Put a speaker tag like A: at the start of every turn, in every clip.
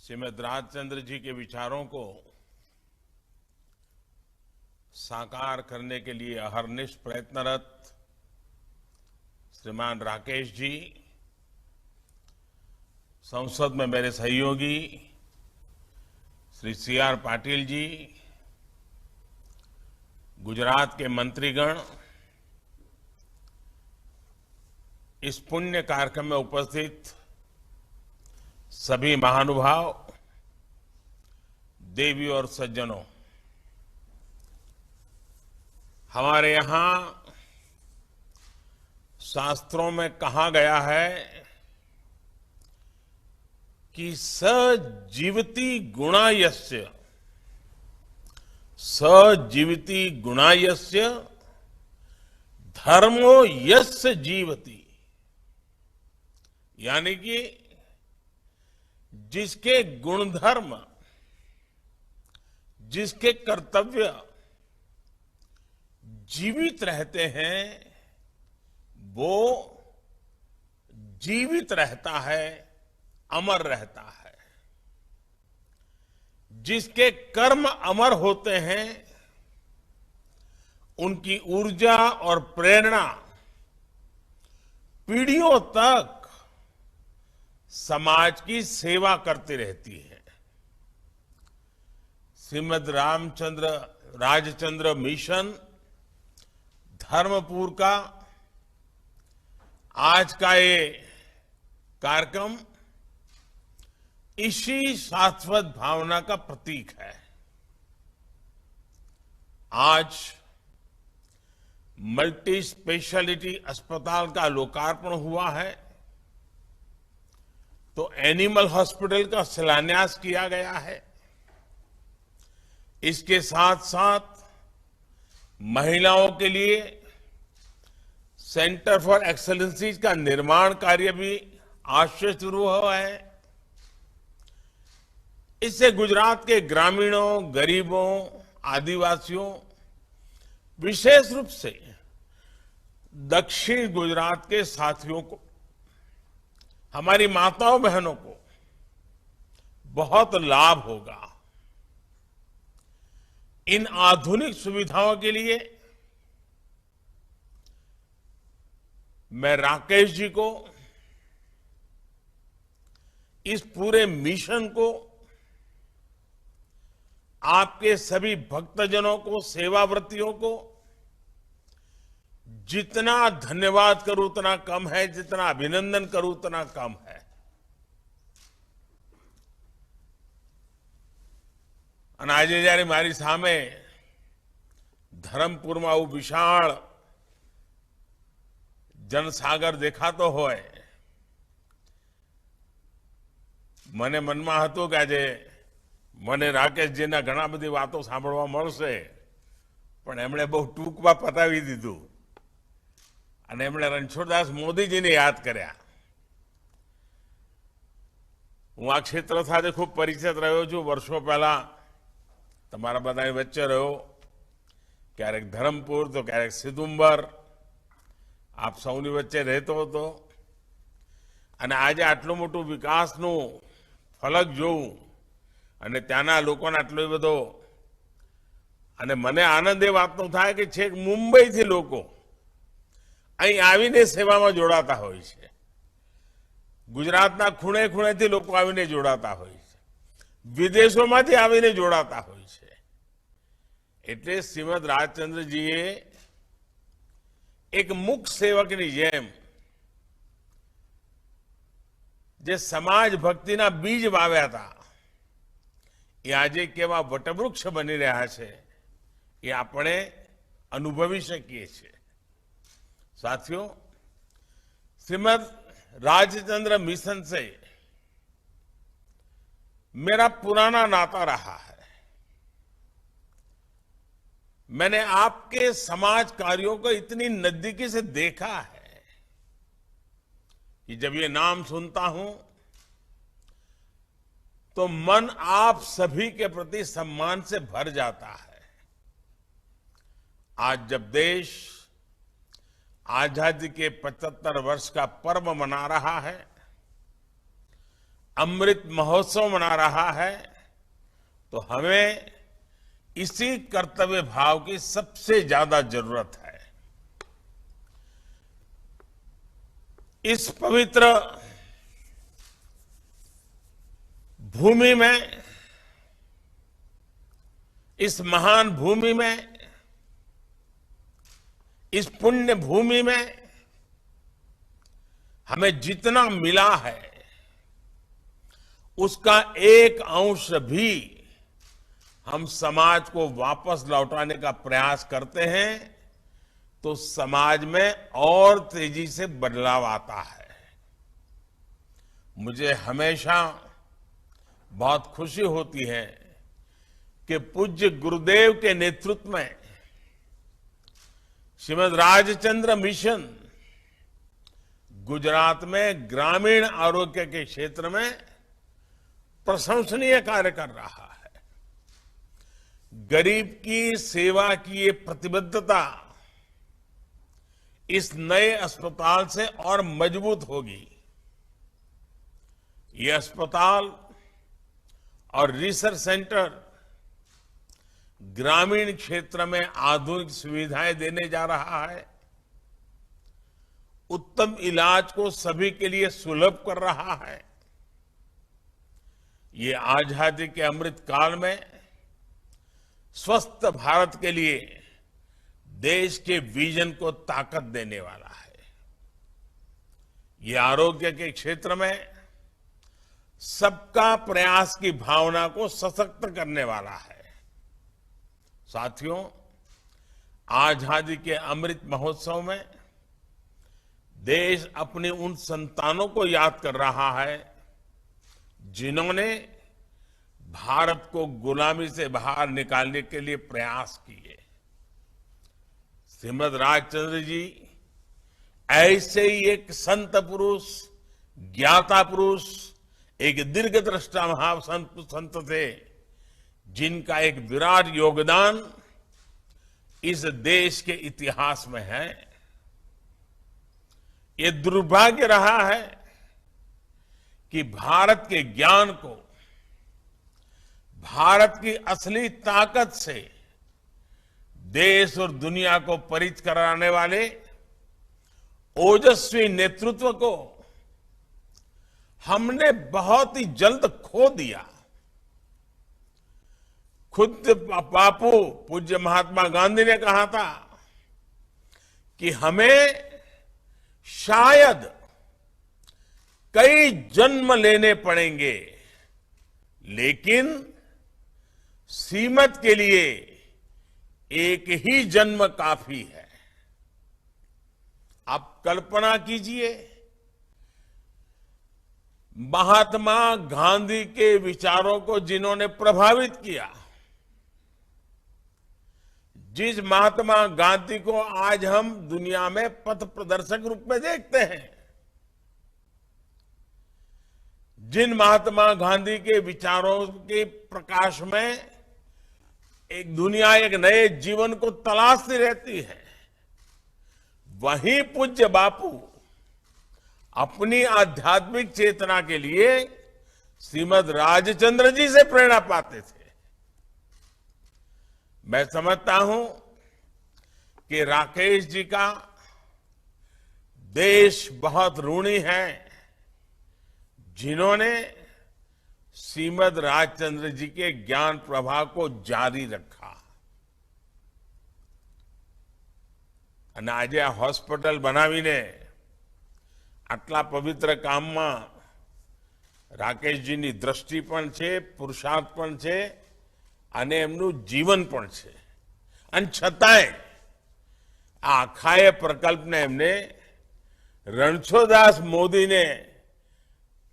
A: श्रीमद राजचंद्र जी के विचारों को साकार करने के लिए अहर्निश प्रयत्नरत श्रीमान राकेश जी, संसद में मेरे सहयोगी श्री CR पाटिल जी, गुजरात के मंत्रीगण, इस पुण्य कार्यक्रम में उपस्थित सभी महानुभाव, देवी और सज्जनों, हमारे यहां शास्त्रों में कहा गया है कि सजीवति गुणायस्य, सजीवति गुणायस्य धर्मो यस्य जीवति, यानी कि जिसके गुणधर्म, जिसके कर्तव्य जीवित रहते हैं, वो जीवित रहता है, अमर रहता है। जिसके कर्म अमर होते हैं, उनकी ऊर्जा और प्रेरणा पीढ़ियों तक समाज की सेवा करती रहती है। श्रीमद राजचंद्र मिशन धर्मपुर का आज का ये कार्यक्रम इसी शाश्वत भावना का प्रतीक है। आज मल्टी स्पेशलिटी अस्पताल का लोकार्पण हुआ है, तो एनिमल हॉस्पिटल का शिलान्यास किया गया है। इसके साथ साथ महिलाओं के लिए सेंटर फॉर एक्सेलेंसी का निर्माण कार्य भी आज से शुरू हुआ है। इससे गुजरात के ग्रामीणों, गरीबों, आदिवासियों, विशेष रूप से दक्षिण गुजरात के साथियों को, हमारी माताओं बहनों को बहुत लाभ होगा। इन आधुनिक सुविधाओं के लिए मैं राकेश जी को, इस पूरे मिशन को, आपके सभी भक्तजनों को, सेवाव्रतियों को जितना धन्यवाद करूं उतना कम है, जितना अभिनंदन करूं उतना कम है। અને આજે જ્યારે મારી સામે ધરમપુરમાં આવું વિશાળ જનસાગર દેખાતો હોય, મને મનમાં હતું કે આજે મને રાકેશજીના ઘણા બધી વાતો સાંભળવા મળશે, પણ એમણે બહુ ટૂંકમાં પતાવી દીધું અને એમણે રણછોડદાસ મોદીજીને યાદ કર્યા। હું આ ક્ષેત્ર સાથે ખૂબ પરિચિત રહ્યો છું। વર્ષો પહેલા તમારા બધાની વચ્ચે રહ્યો, ક્યારેક ધરમપુર તો ક્યારેક સિદુંબર, આપ સૌની વચ્ચે રહેતો હતો। અને આજે આટલું મોટું વિકાસનું ફલક જોઉં અને ત્યાંના લોકોને આટલો બધો, અને મને આનંદ એ વાતનો થાય કે છેક મુંબઈથી લોકો અહીં આવીને સેવામાં જોડાતા હોય છે। ગુજરાતના ખૂણે ખૂણેથી લોકો આવીને જોડાતા હોય છે, વિદેશોમાંથી આવીને જોડાતા હોય છે। એટલે શ્રીમદ રાજચંદ્રજીએ એક મૂક સેવકની જેમ જે સમાજ ભક્તિના બીજ વાવ્યા હતા, એ આજે કેવા વટવૃક્ષ બની રહ્યા છે એ આપણે અનુભવી શકીએ છીએ। साथियों, श्रीमद राजचंद्र मिशन से मेरा पुराना नाता रहा है। मैंने आपके समाज कार्यों को इतनी नजदीकी से देखा है कि जब ये नाम सुनता हूं तो मन आप सभी के प्रति सम्मान से भर जाता है। आज जब देश आजादी के 75 वर्ष का पर्व मना रहा है, अमृत महोत्सव मना रहा है तो हमें इसी कर्तव्य भाव की सबसे ज्यादा जरूरत है। इस पवित्र भूमि में, इस महान भूमि में, इस पुण्य भूमि में हमें जितना मिला है उसका एक अंश भी हम समाज को वापस लौटाने का प्रयास करते हैं तो समाज में और तेजी से बदलाव आता है। मुझे हमेशा बहुत खुशी होती है कि पूज्य गुरुदेव के नेतृत्व में श्रीमद राजचंद्र मिशन गुजरात में ग्रामीण आरोग्य के क्षेत्र में प्रशंसनीय कार्य कर रहा है। गरीब की सेवा की ये प्रतिबद्धता इस नए अस्पताल से और मजबूत होगी। ये अस्पताल और रिसर्च सेंटर ग्रामीण क्षेत्र में आधुनिक सुविधाएं देने जा रहा है, उत्तम इलाज को सभी के लिए सुलभ कर रहा है। ये आजादी के अमृत काल में स्वस्थ भारत के लिए देश के विजन को ताकत देने वाला है। ये आरोग्य के क्षेत्र में सबका प्रयास की भावना को सशक्त करने वाला है। साथियों, आजादी के अमृत महोत्सव में देश अपने उन संतानों को याद कर रहा है जिन्होंने भारत को गुलामी से बाहर निकालने के लिए प्रयास किए। श्रीमद राजचंद्र जी ऐसे ही एक संत पुरुष, ज्ञाता पुरुष, एक दीर्घदृष्टा महासंत थे जिनका एक विराट योगदान इस देश के इतिहास में है। ये दुर्भाग्य रहा है कि भारत के ज्ञान को, भारत की असली ताकत से देश और दुनिया को परिचित कराने वाले ओजस्वी नेतृत्व को हमने बहुत ही जल्द खो दिया। खुद बापू पूज्य महात्मा गांधी ने कहा था कि हमें शायद कई जन्म लेने पड़ेंगे, लेकिन सीमत के लिए एक ही जन्म काफी है। आप कल्पना कीजिए, महात्मा गांधी के विचारों को जिन्होंने प्रभावित किया, जिस महात्मा गांधी को आज हम दुनिया में पथ प्रदर्शक रूप में देखते हैं, जिन महात्मा गांधी के विचारों के प्रकाश में एक दुनिया एक नए जीवन को तलाशती रहती है, वहीं पूज्य बापू अपनी आध्यात्मिक चेतना के लिए श्रीमद राजचंद्र जी से प्रेरणा पाते थे। मैं समझता हूं कि राकेश जी का देश बहुत ऋणी है, जिन्होंने श्रीमद राजचंद्र जी के ज्ञान प्रवाह को जारी रखा। અને આજે આ હોસ્પિટલ બનાવીને આટલા પવિત્ર કામમાં રાકેશજીની દ્રષ્ટિ પણ છે, પુરુષાર્થ પણ છે અને એમનું જીવન પણ છે। અને છતાંય આ આખાએ પ્રકલ્પને એમને રણછોડદાસ મોદીને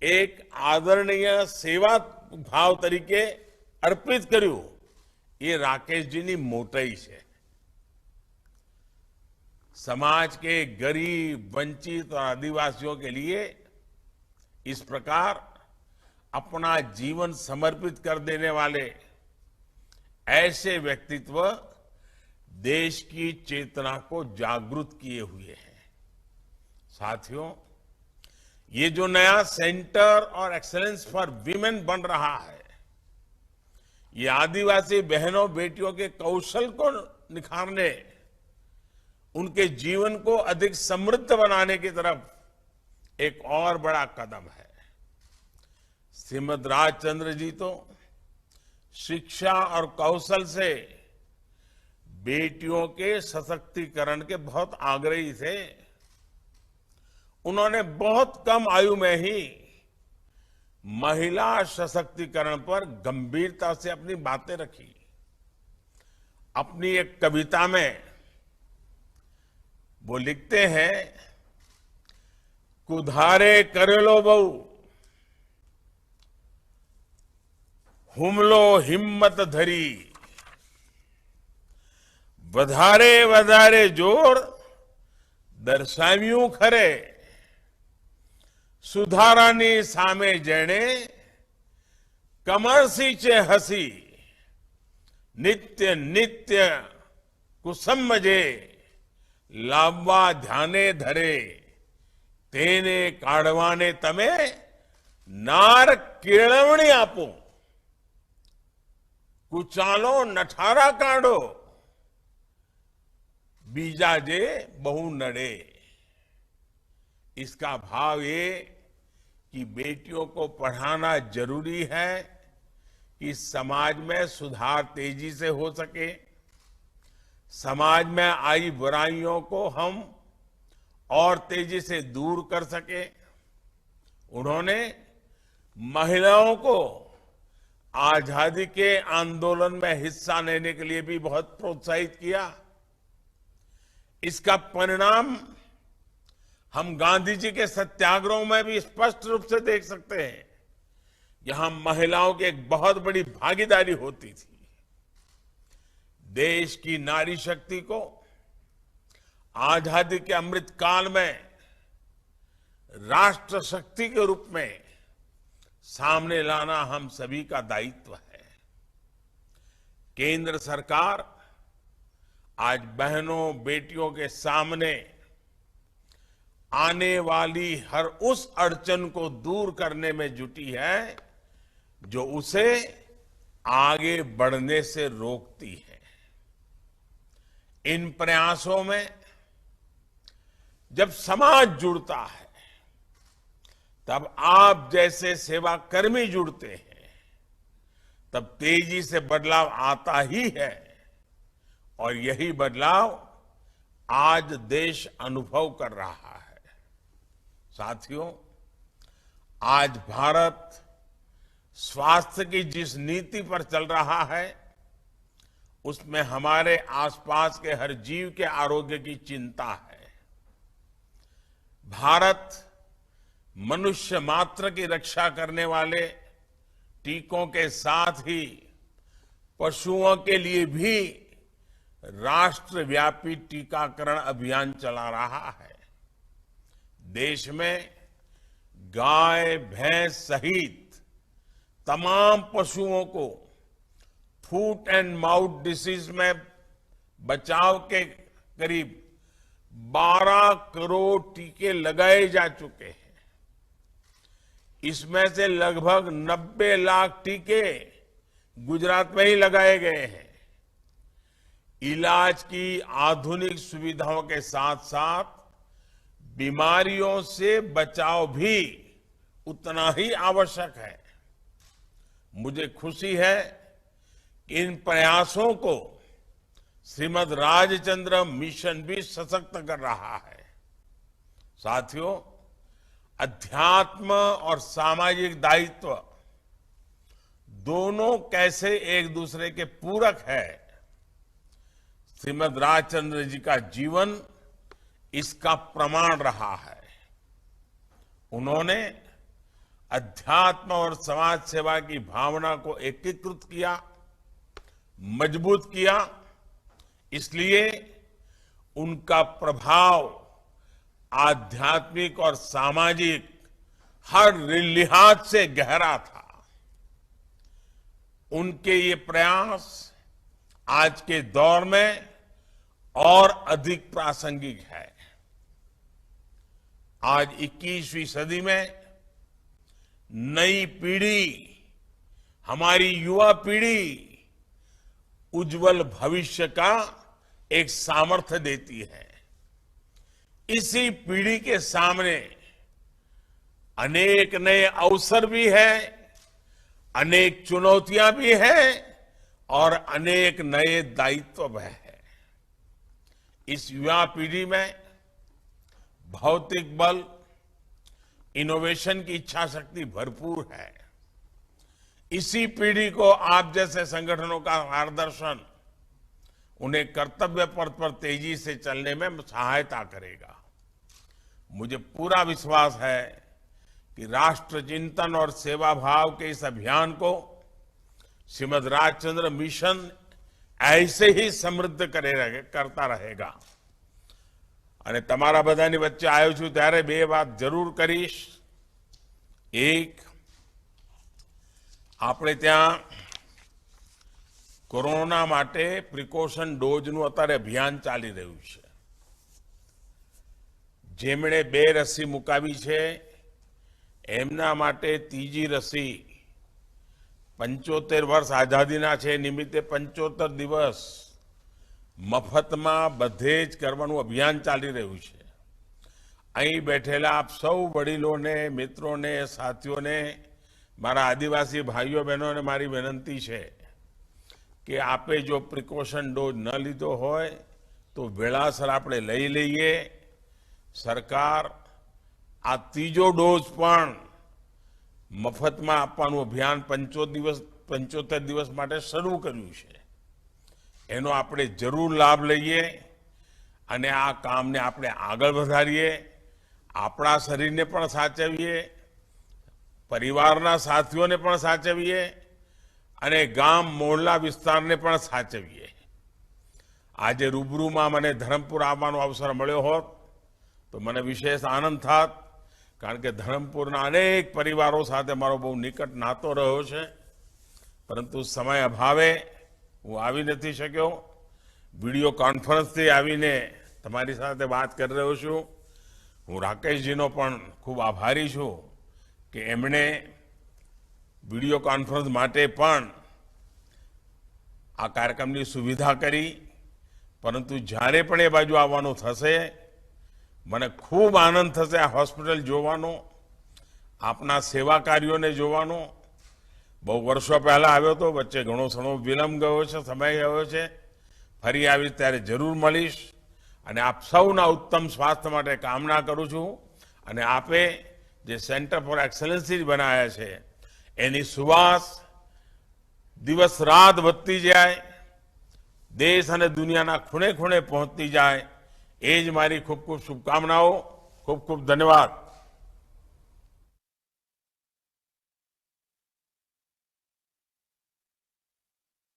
A: એક આદરણીય સેવા ભાવ તરીકે અર્પિત કર્યું। એ રાકેશજીની મોટાઈ છે। समाज के गरीब, वंचित और आदिवासियों के लिए इस प्रकार अपना जीवन समर्पित कर देने वाले ऐसे व्यक्तित्व देश की चेतना को जागृत किए हुए हैं। साथियों, ये जो नया सेंटर और एक्सेलेंस फॉर वीमेन बन रहा है, ये आदिवासी बहनों बेटियों के कौशल को निखारने, उनके जीवन को अधिक समृद्ध बनाने की तरफ एक और बड़ा कदम है। श्रीमद राजचंद्र जी तो शिक्षा और कौशल से बेटियों के सशक्तिकरण के बहुत आग्रही थे। उन्होंने बहुत कम आयु में ही महिला सशक्तिकरण पर गंभीरता से अपनी बातें रखी। अपनी एक कविता में वो लिखते हैं, कुधारे करेलो बहु हुमलो हिम्मत धरी, વધારે વધારે જોર દર્શાવ્યું ખરે, સુધારાની સામે જેણે કમર સીંચે હસી, નિત્ય નિત્ય કુસમજે લાવવા ધ્યાને ધરે, તેને કાઢવાને તમે નાર કેળવણી આપો, કુચાલો નઠારા કાઢો, बीजा जे बहु नड़े। इसका भाव ये कि बेटियों को पढ़ाना जरूरी है कि समाज में सुधार तेजी से हो सके, समाज में आई बुराइयों को हम और तेजी से दूर कर सके। उन्होंने महिलाओं को आजादी के आंदोलन में हिस्सा लेने के लिए भी बहुत प्रोत्साहित किया। इसका परिणाम हम गांधी जी के सत्याग्रहों में भी स्पष्ट रूप से देख सकते हैं। यहां महिलाओं की एक बहुत बड़ी भागीदारी होती थी। देश की नारी शक्ति को आजादी के अमृत काल में राष्ट्र शक्ति के रूप में सामने लाना हम सभी का दायित्व है। केंद्र सरकार आज बहनों बेटियों के सामने आने वाली हर उस अड़चन को दूर करने में जुटी है जो उसे आगे बढ़ने से रोकती है। इन प्रयासों में जब समाज जुड़ता है, तब आप जैसे सेवाकर्मी जुड़ते हैं, तब तेजी से बदलाव आता ही है। और यही बदलाव आज देश अनुभव कर रहा है। साथियों, आज भारत स्वास्थ्य की जिस नीति पर चल रहा है, उसमें हमारे आसपास के हर जीव के आरोग्य की चिंता है। भारत मनुष्य मात्र की रक्षा करने वाले टीकों के साथ ही पशुओं के लिए भी राष्ट्रव्यापी टीकाकरण अभियान चला रहा है। देश में गाय भैंस सहित तमाम पशुओं को फूट एंड माउथ डिसीज में बचाव के करीब 12 करोड़ टीके लगाए जा चुके हैं। इसमें से लगभग 90 लाख टीके गुजरात में ही लगाए गए हैं। इलाज की आधुनिक सुविधाओं के साथ साथ बीमारियों से बचाव भी उतना ही आवश्यक है। मुझे खुशी है कि इन प्रयासों को श्रीमद राजचंद्र मिशन भी सशक्त कर रहा है। साथियों, अध्यात्म और सामाजिक दायित्व दोनों कैसे एक दूसरे के पूरक है, श्रीमद राजचंद्र जी का जीवन इसका प्रमाण रहा है। उन्होंने अध्यात्म और समाज सेवा की भावना को एकीकृत किया, मजबूत किया। इसलिए उनका प्रभाव आध्यात्मिक और सामाजिक हर लिहाज से गहरा था। उनके ये प्रयास आज के दौर में और अधिक प्रासंगिक है। आज 21वीं सदी में नई पीढ़ी, हमारी युवा पीढ़ी उज्जवल भविष्य का एक सामर्थ्य देती है। इसी पीढ़ी के सामने अनेक नए अवसर भी हैं, अनेक चुनौतियां भी हैं और अनेक नए दायित्व भी हैं। इस युवा पीढ़ी में भौतिक बल, इनोवेशन की इच्छा शक्ति भरपूर है। इसी पीढ़ी को आप जैसे संगठनों का मार्गदर्शन उन्हें कर्तव्य पथ पर तेजी से चलने में सहायता करेगा। मुझे पूरा विश्वास है कि राष्ट्र चिंतन और सेवा भाव के इस अभियान को श्रीमद राजचंद्र मिशन ऐसे ही समृद्ध करता रहेगा। અને તમારા બધાની વચ્ચે આવ્યો છું ત્યારે બે વાત જરૂર કરીશ। એક, આપણે ત્યાં કોરોના માટે પ્રિકોશન ડોઝનું અત્યારે અભિયાન ચાલી રહ્યું છે। જેમણે 2 રસી મુકાવી છે એમના માટે ત્રીજી રસી 75 વર્ષ આઝાદીના છે નિમિત્તે 75 દિવસ મફતમાં બધે જ કરવાનું અભિયાન ચાલી રહ્યું છે। અહીં બેઠેલા આપ સૌ વડીલોને, મિત્રોને, સાથીઓને, મારા આદિવાસી ભાઈઓ બહેનોને મારી વિનંતી છે કે આપે જો પ્રિકોશન ડોઝ ન લીધો હોય તો વેળાસર આપણે લઈ લઈએ। સરકાર આ ત્રીજો ડોઝ પણ મફતમાં આપવાનું અભિયાન 75 દિવસ માટે શરૂ કર્યું છે। એનો આપણે જરૂર લાભ લઈએ અને આ કામને આપણે આગળ વધારીએ। આપણા શરીરને પણ સાચવીએ, પરિવારના સાથીઓને પણ સાચવીએ અને ગામ મોહલ્લા વિસ્તારને પણ સાચવીએ। આજે રૂબરૂમાં મને ધરમપુર આવવાનો અવસર મળ્યો હોત તો મને વિશેષ આનંદ થાત, કારણ કે ધરમપુરના અનેક પરિવારો સાથે મારો બહુ નિકટ નાતો રહ્યો છે, પરંતુ સમય અભાવે હું આવી નથી શક્યો। વિડીયો કોન્ફરન્સથી આવીને તમારી સાથે વાત કરી રહ્યો છું। હું રાકેશજીનો પણ ખૂબ આભારી છું કે એમણે વિડીયો કોન્ફરન્સ માટે પણ આ કાર્યક્રમની સુવિધા કરી। પરંતુ જ્યારે પણ એ બાજુ આવવાનું થશે મને ખૂબ આનંદ થશે આ હોસ્પિટલ જોવાનો, આપના સેવા કાર્યોને જોવાનો। બહુ વર્ષો પહેલા આવ્યો તો, વચ્ચે ઘણો ઘણો વિલંબ ગયો છે, સમય ગયો છે। ફરી આવીશ ત્યારે જરૂર મળીશ અને આપ સૌના ઉત્તમ સ્વાસ્થ્ય માટે કામના કરું છું। અને આપે જે સેન્ટર ફોર એક્સલન્સી બનાવ્યા છે એની સુવાસ દિવસ રાત વધતી જાય, દેશ અને દુનિયાના ખૂણે ખૂણે પહોંચતી જાય, એ જ મારી ખૂબ ખૂબ શુભકામનાઓ। ખૂબ ખૂબ ધન્યવાદ।